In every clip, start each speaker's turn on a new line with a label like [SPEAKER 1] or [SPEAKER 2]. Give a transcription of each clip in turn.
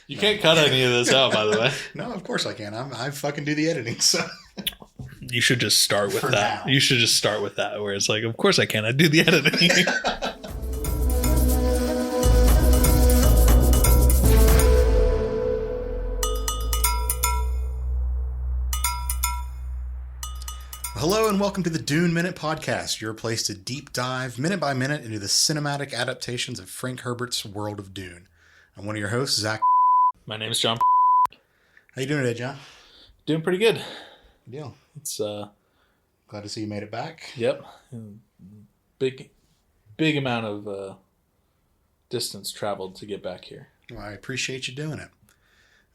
[SPEAKER 1] You can't cut any of this out, by the way.
[SPEAKER 2] No, of course I can. I fucking do the editing, so.
[SPEAKER 1] You should just start with
[SPEAKER 2] For
[SPEAKER 1] that.
[SPEAKER 2] now.
[SPEAKER 1] You should just start with that, where it's like, of course I can. I do the editing.
[SPEAKER 2] Hello and welcome to the Dune Minute Podcast, your place to deep dive minute by minute into the cinematic adaptations of Frank Herbert's world of Dune. I'm one of your hosts, Zach.
[SPEAKER 1] My name is John.
[SPEAKER 2] How you doing today, John?
[SPEAKER 1] Doing pretty good.
[SPEAKER 2] Good deal.
[SPEAKER 1] It's
[SPEAKER 2] Glad to see you made it back.
[SPEAKER 1] Yep, big amount of distance traveled to get back here.
[SPEAKER 2] Well, I appreciate you doing it.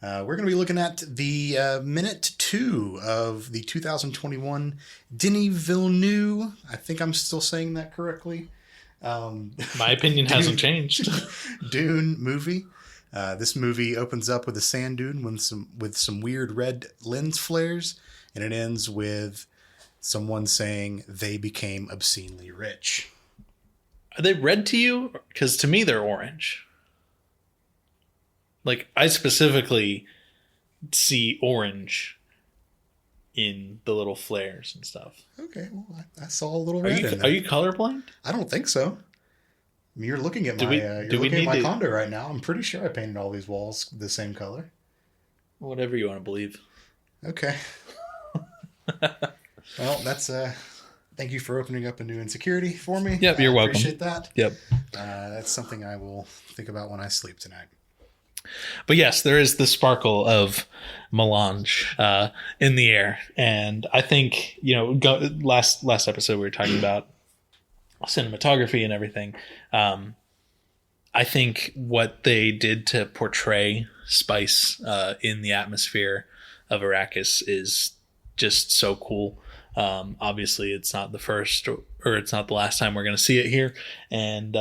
[SPEAKER 2] We're going to be looking at the minute 2 of the 2021 Denis Villeneuve. I think I'm still saying that correctly.
[SPEAKER 1] My opinion hasn't changed.
[SPEAKER 2] Dune movie. This movie opens up with a sand dune with some weird red lens flares, and it ends with someone saying they became obscenely rich.
[SPEAKER 1] Are they red to you? Because to me, they're orange. Like, I specifically see orange in the little flares and stuff.
[SPEAKER 2] Okay, well, I saw a little red in there.
[SPEAKER 1] Are you colorblind?
[SPEAKER 2] I don't think so. I mean, you're looking at my condo right now. I'm pretty sure I painted all these walls the same color.
[SPEAKER 1] Whatever you want to believe.
[SPEAKER 2] Okay. Well, that's thank you for opening up a new insecurity for me.
[SPEAKER 1] Yep, you're welcome.
[SPEAKER 2] Appreciate that.
[SPEAKER 1] Yep.
[SPEAKER 2] That's something I will think about when I sleep tonight.
[SPEAKER 1] But yes, there is the sparkle of melange in the air. And I think, last episode we were talking about cinematography and everything. I think what they did to portray spice in the atmosphere of Arrakis is just so cool. Obviously, it's not the first or it's not the last time we're going to see it here. And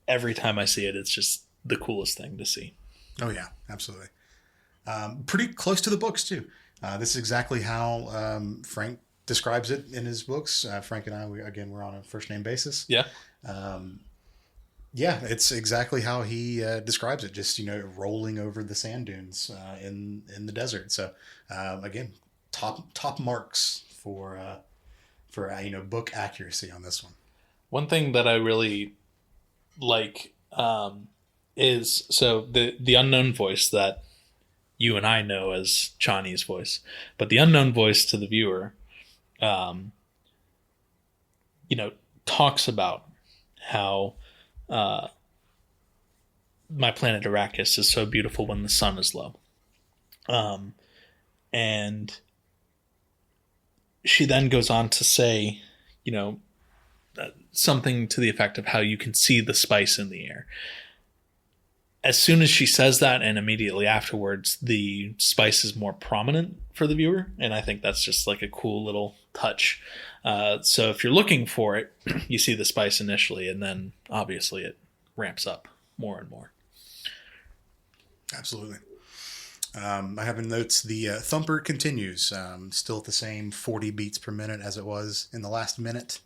[SPEAKER 1] every time I see it, it's just the coolest thing to see.
[SPEAKER 2] Oh, yeah, absolutely. Pretty close to the books, too. This is exactly how Frank describes it in his books. Frank and I, we're on a first-name basis.
[SPEAKER 1] Yeah.
[SPEAKER 2] Yeah, it's exactly how he describes it, just, rolling over the sand dunes in the desert. So, again, top marks for book accuracy on this one.
[SPEAKER 1] One thing that I really like is the unknown voice that you and I know as Chani's voice, but the unknown voice to the viewer, talks about how my planet Arrakis is so beautiful when the sun is low. And she then goes on to say, something to the effect of how you can see the spice in the air. As soon as she says that and immediately afterwards, the spice is more prominent for the viewer. And I think that's just like a cool little touch. So if you're looking for it, you see the spice initially, and then obviously it ramps up more and more.
[SPEAKER 2] Absolutely. I have in notes the thumper continues, still at the same 40 beats per minute as it was in the last minute.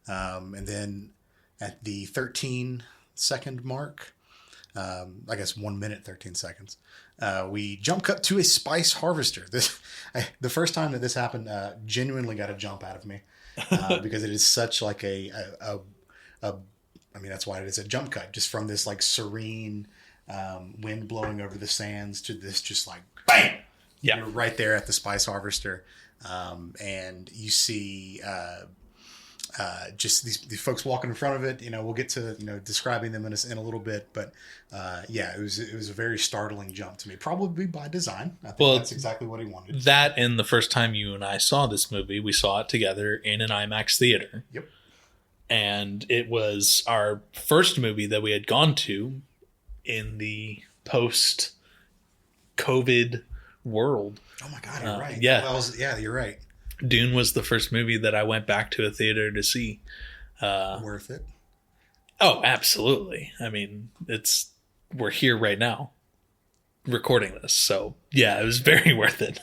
[SPEAKER 2] And then at the 13-second mark, I guess 1 minute, 13 seconds, we jump cut to a spice harvester. The first time that this happened, genuinely got a jump out of me, because it is such like that's why it is a jump cut, just from this like serene wind blowing over the sands to this just like bam. Yeah, you're right there at the spice harvester, and you see just these folks walking in front of it. We'll get to describing them in a little bit, but it was a very startling jump to me, probably by design. I think that's exactly what he wanted.
[SPEAKER 1] That, and the first time you and I saw this movie, we saw it together in an IMAX theater.
[SPEAKER 2] Yep. And
[SPEAKER 1] it was our first movie that we had gone to in the post-COVID world.
[SPEAKER 2] Oh my God, you're right.
[SPEAKER 1] Yeah.
[SPEAKER 2] You're right.
[SPEAKER 1] Dune was the first movie that I went back to a theater to see.
[SPEAKER 2] Worth it?
[SPEAKER 1] Oh, absolutely. I mean, we're here right now recording this. So yeah, it was very worth it.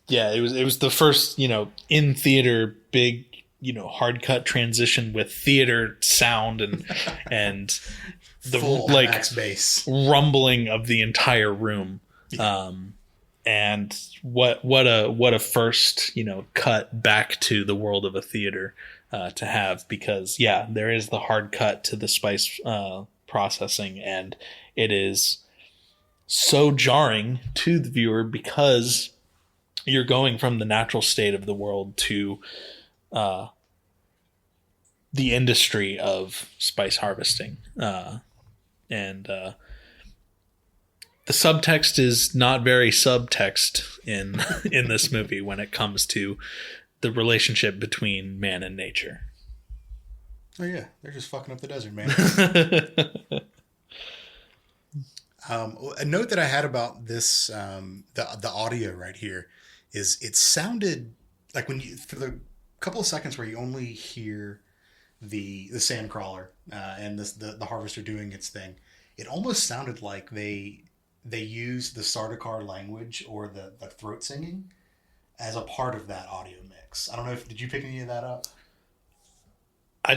[SPEAKER 1] It was the first, in theater, big hard cut transition with theater sound and the
[SPEAKER 2] Full
[SPEAKER 1] like
[SPEAKER 2] IMAX bass.
[SPEAKER 1] rumbling of the entire room. And what a first, cut back to the world of a theater to have, because there is the hard cut to the spice processing, and it is so jarring to the viewer because you're going from the natural state of the world to the industry of spice harvesting. And the subtext is not very subtext in this movie when it comes to the relationship between man and nature.
[SPEAKER 2] Oh yeah, they're just fucking up the desert, man. A note that I had about this, the audio right here, is it sounded like when you, for the couple of seconds where you only hear the sand crawler and the harvester doing its thing, it almost sounded like they used the Sardaukar language or the throat singing as a part of that audio mix. I don't know did you pick any of that up?
[SPEAKER 1] I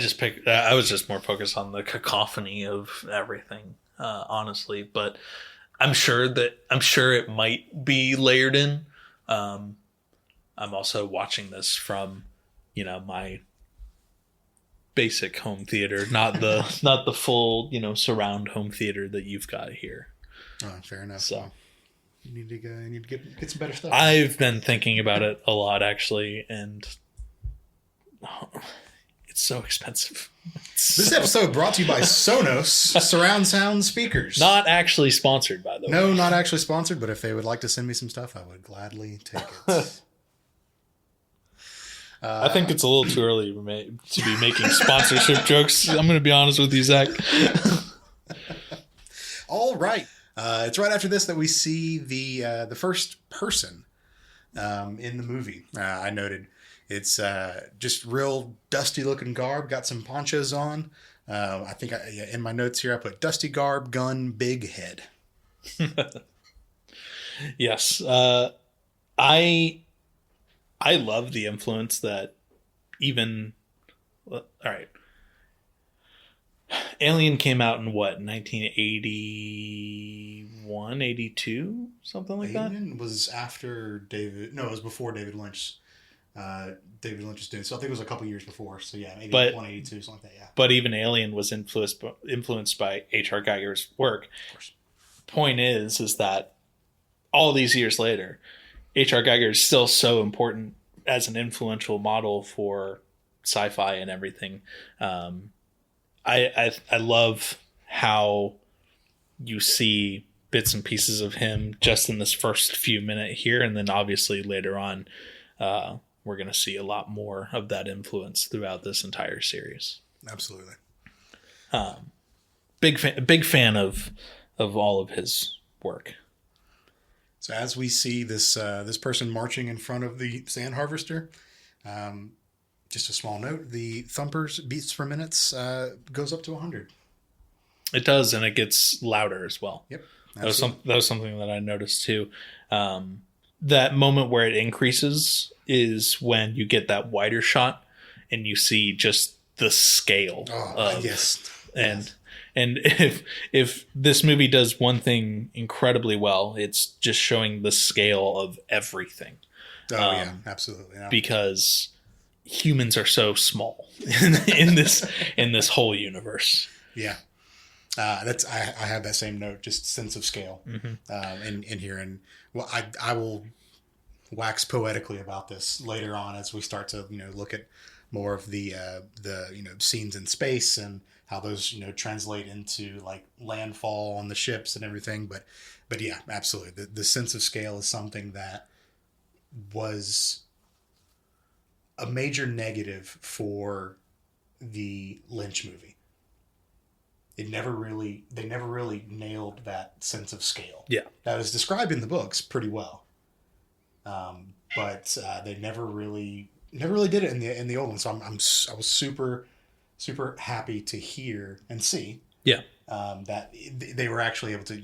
[SPEAKER 1] was just more focused on the cacophony of everything, honestly, but I'm sure it might be layered in. I'm also watching this from, my basic home theater, not the full, surround home theater that you've got here.
[SPEAKER 2] Oh, fair enough.
[SPEAKER 1] So
[SPEAKER 2] you need to go. You need to get some better stuff.
[SPEAKER 1] I've been thinking about it a lot, actually, and it's so expensive.
[SPEAKER 2] This episode brought to you by Sonos surround sound speakers.
[SPEAKER 1] Not actually sponsored, by the way.
[SPEAKER 2] No, not actually sponsored, but if they would like to send me some stuff, I would gladly take it.
[SPEAKER 1] I think it's a little too early to be making sponsorship jokes. I'm going to be honest with you, Zach.
[SPEAKER 2] All right. It's right after this that we see the first person in the movie. I noted it's just real dusty looking garb. Got some ponchos on. I think in my notes here I put dusty garb, gun, big head.
[SPEAKER 1] Yes. I love the influence that all right. Alien came out in what, 1981, 82, something like that?
[SPEAKER 2] Alien was after it was before David Lynch. David Lynch's Dune. So I think it was a couple years before. So yeah, 81, 82, something like that, yeah.
[SPEAKER 1] But even Alien was influenced by H.R. Geiger's work.
[SPEAKER 2] Of course.
[SPEAKER 1] Point is that all these years later, H.R. Geiger is still so important as an influential model for sci-fi and everything. I love how you see bits and pieces of him just in this first few minutes here, and then obviously later on, we're going to see a lot more of that influence throughout this entire series.
[SPEAKER 2] Absolutely.
[SPEAKER 1] Big fan of all of his work.
[SPEAKER 2] So as we see this person marching in front of the sand harvester, just a small note: the thumper's beats per minute goes up to 100.
[SPEAKER 1] It does, and it gets louder as well.
[SPEAKER 2] Yep,
[SPEAKER 1] that was something that I noticed too. That moment where it increases is when you get that wider shot, and you see just the scale.
[SPEAKER 2] Yes,
[SPEAKER 1] And if this movie does one thing incredibly well, it's just showing the scale of everything.
[SPEAKER 2] Oh yeah, absolutely. Yeah.
[SPEAKER 1] Because humans are so small in this whole universe.
[SPEAKER 2] Yeah, I have that same note, just sense of scale in here, and well, I will wax poetically about this later on as we start to look at more of the scenes in space and how those translate into like landfall on the ships and everything. But yeah, absolutely, the sense of scale is something that was a major negative for the Lynch movie. They never really nailed that sense of scale. Yeah, that was described in the books pretty well, but they never really did it in the old one. So I was super happy to hear and see that they were actually able to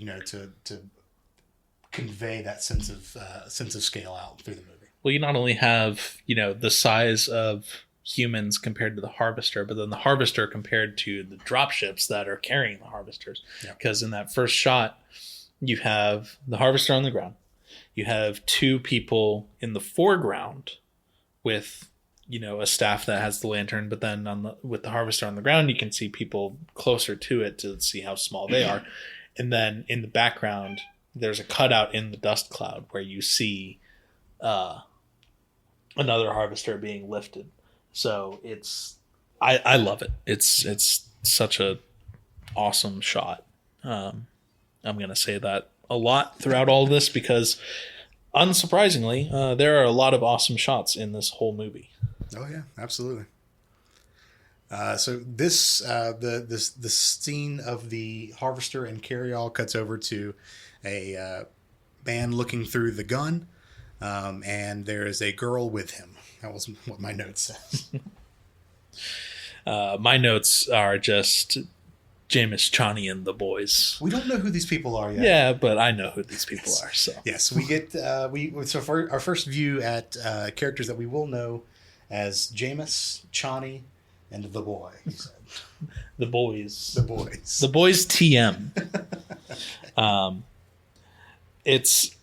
[SPEAKER 2] convey that sense of scale out through the movie.
[SPEAKER 1] Well, you not only have the size of humans compared to the harvester, but then the harvester compared to the dropships that are carrying the harvesters. Because in that first shot, you have the harvester on the ground. You have two people in the foreground with, a staff that has the lantern, but then with the harvester on the ground, you can see people closer to it to see how small they are. And then in the background, there's a cutout in the dust cloud where you see another harvester being lifted. So I love it. It's such a awesome shot. I'm going to say that a lot throughout all of this because, unsurprisingly, there are a lot of awesome shots in this whole movie.
[SPEAKER 2] Oh yeah, absolutely. So this the scene of the harvester and carryall cuts over to a man looking through the gun, and there is a girl with him. That was what my notes said.
[SPEAKER 1] My notes are just Jameis, Chani, and the boys.
[SPEAKER 2] We don't know who these people are yet.
[SPEAKER 1] Yeah, but I know who these people are. So
[SPEAKER 2] yes, we get so for our first view at characters that we will know as Jameis, Chani, and the boy. He said.
[SPEAKER 1] The boys.
[SPEAKER 2] The boys.
[SPEAKER 1] The boys. TM. It's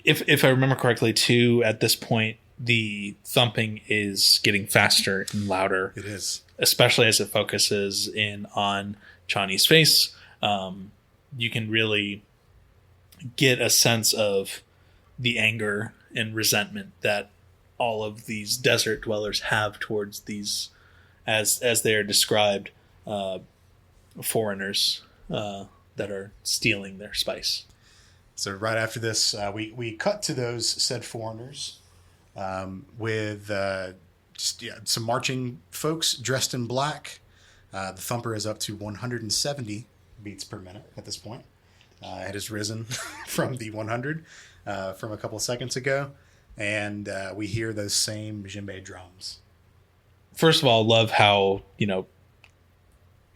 [SPEAKER 1] if I remember correctly, too. At this point, the thumping is getting faster and louder.
[SPEAKER 2] It is,
[SPEAKER 1] especially as it focuses in on Chani's face. You can really get a sense of the anger and resentment that all of these desert dwellers have towards these, as they are described, foreigners that are stealing their spice.
[SPEAKER 2] So right after this, we cut to those said foreigners with some marching folks dressed in black. The thumper is up to 170 beats per minute at this point. It has risen from the 100 from a couple of seconds ago. And we hear those same djembe drums.
[SPEAKER 1] First of all, love how,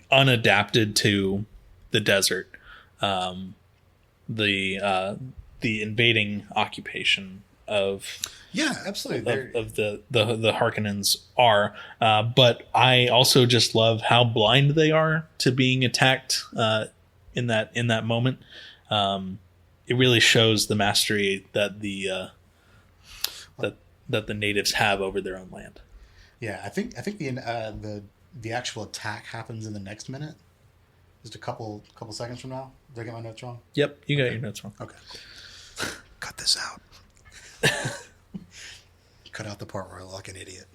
[SPEAKER 1] unadapted to the desert, the invading occupation of
[SPEAKER 2] absolutely
[SPEAKER 1] of the Harkonnens are, but I also just love how blind they are to being attacked in that moment. It really shows the mastery that that the natives have over their own land.
[SPEAKER 2] Yeah, I think the actual attack happens in the next minute. Just a couple seconds from now. Did I get my notes wrong?
[SPEAKER 1] Yep, you got your notes wrong.
[SPEAKER 2] Okay, cool. Cut this out. Cut out the part where I look like an idiot.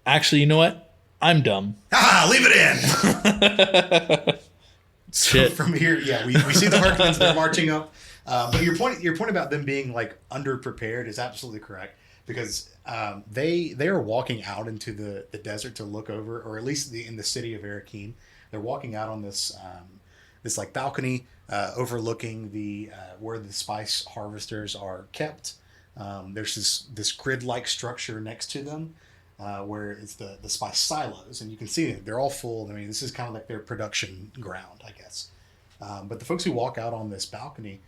[SPEAKER 1] Actually, you know what? I'm dumb.
[SPEAKER 2] Leave it in. So from here, we see the Harkonnens. They're marching up. But your point about them being like underprepared is absolutely correct, because they are walking out into the desert to look over, or at least in the city of Arakeen. They're walking out on this like balcony overlooking the where the spice harvesters are kept. There's this grid-like structure next to them where it's the spice silos, and you can see they're all full. I mean, this is kind of like their production ground, I guess. But the folks who walk out on this balcony,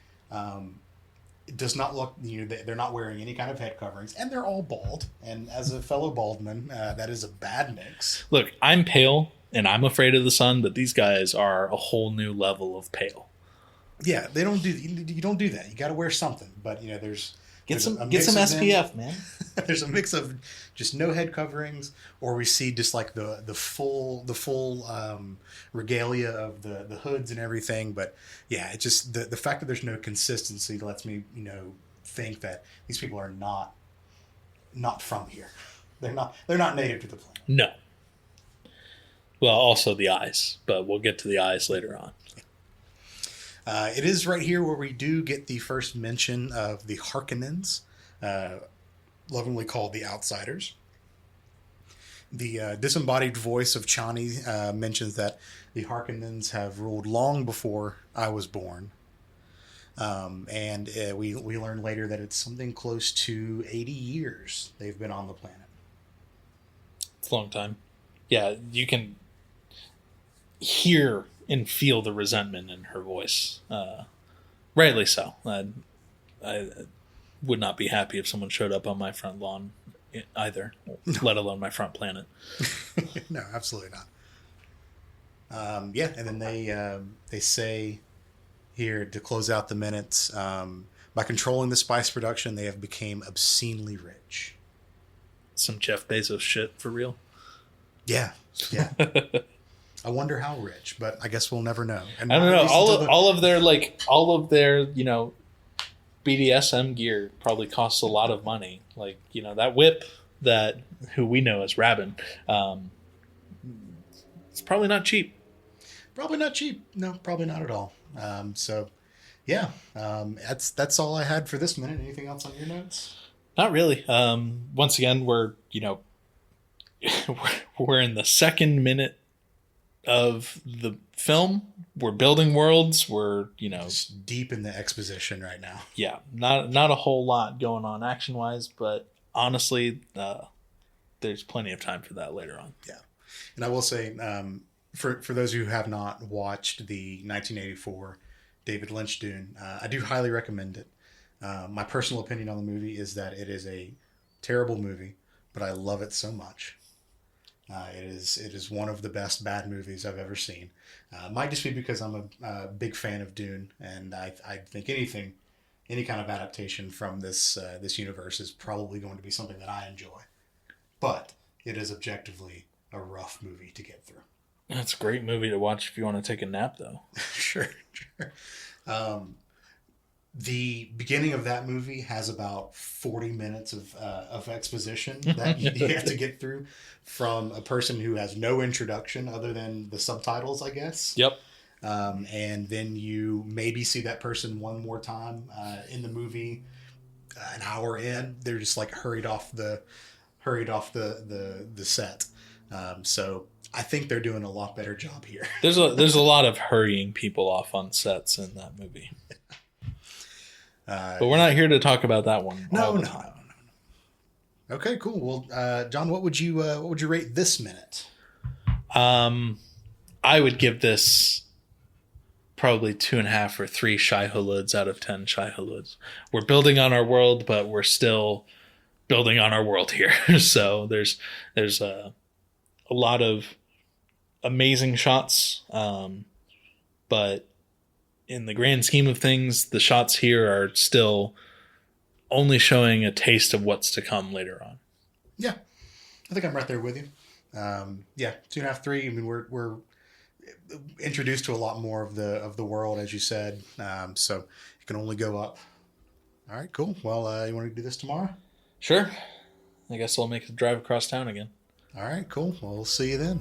[SPEAKER 2] it does not look, they're not wearing any kind of head coverings, and they're all bald. And as a fellow baldman, that is a bad mix.
[SPEAKER 1] Look, I'm pale and I'm afraid of the sun, but these guys are a whole new level of pale.
[SPEAKER 2] Yeah, you don't do that. You got to wear something, but
[SPEAKER 1] get some SPF, man.
[SPEAKER 2] There's a mix of just no head coverings, or we see just like the full regalia of the hoods and everything. But yeah, it's just the fact that there's no consistency lets me think that these people are not from here. They're not native to the planet.
[SPEAKER 1] No. Well, also the eyes, but we'll get to the eyes later on.
[SPEAKER 2] It is right here where we do get the first mention of the Harkonnens, lovingly called the Outsiders. The disembodied voice of Chani mentions that the Harkonnens have ruled long before I was born. And we learn later that it's something close to 80 years they've been on the planet.
[SPEAKER 1] It's a long time. Yeah, you can hear and feel the resentment in her voice. Rightly so. I would not be happy if someone showed up on my front lawn either, let alone my front planet.
[SPEAKER 2] No, absolutely not. Yeah, and then they say here to close out the minutes, by controlling the spice production, they have become obscenely rich.
[SPEAKER 1] Some Jeff Bezos shit for real.
[SPEAKER 2] Yeah, yeah. I wonder how rich, but I guess we'll never know. And
[SPEAKER 1] I don't know.
[SPEAKER 2] at least until
[SPEAKER 1] All of their BDSM gear probably costs a lot of money. Like, that whip that who we know as Rabin, it's probably not cheap.
[SPEAKER 2] Probably not cheap. No, probably not at all. So, yeah, that's all I had for this minute. Anything else on your notes?
[SPEAKER 1] Not really. Once again, we're we're in the second minute of the film. We're building worlds. We're
[SPEAKER 2] Just deep in the exposition right now.
[SPEAKER 1] yeah, not a whole lot going on action wise, but honestly, there's plenty of time for that later on.
[SPEAKER 2] Yeah, and I will say, for those who have not watched the 1984 David Lynch Dune, I do highly recommend it. My personal opinion on the movie is that it is a terrible movie, but I love it so much. It is one of the best bad movies I've ever seen. Might just be because I'm a big fan of Dune, and I think any kind of adaptation from this universe is probably going to be something that I enjoy. But it is objectively a rough movie to get through.
[SPEAKER 1] It's a great movie to watch if you want to take a nap, though.
[SPEAKER 2] Sure. The beginning of that movie has about 40 minutes of exposition that you have to get through from a person who has no introduction other than the subtitles, I guess.
[SPEAKER 1] Yep.
[SPEAKER 2] And then you maybe see that person one more time in the movie. An hour in, they're just like hurried off the set. So I think they're doing a lot better job here.
[SPEAKER 1] There's a lot of hurrying people off on sets in that movie. But we're not here to talk about that one.
[SPEAKER 2] No. Okay, cool. Well, John, what would you rate this minute?
[SPEAKER 1] I would give this probably 2.5 or 3 Shai-Huluds out of 10 Shai-Huluds. We're building on our world, but we're still building on our world here. So there's a lot of amazing shots, but in the grand scheme of things, the shots here are still only showing a taste of what's to come later on.
[SPEAKER 2] Yeah, I think I'm right there with you. Yeah, 2.5, 3. I mean, we're introduced to a lot more of the world, as you said. So it can only go up. All right, cool. Well, you want to do this tomorrow?
[SPEAKER 1] Sure. I guess I'll make the drive across town again.
[SPEAKER 2] All right, cool. Well, we'll see you then.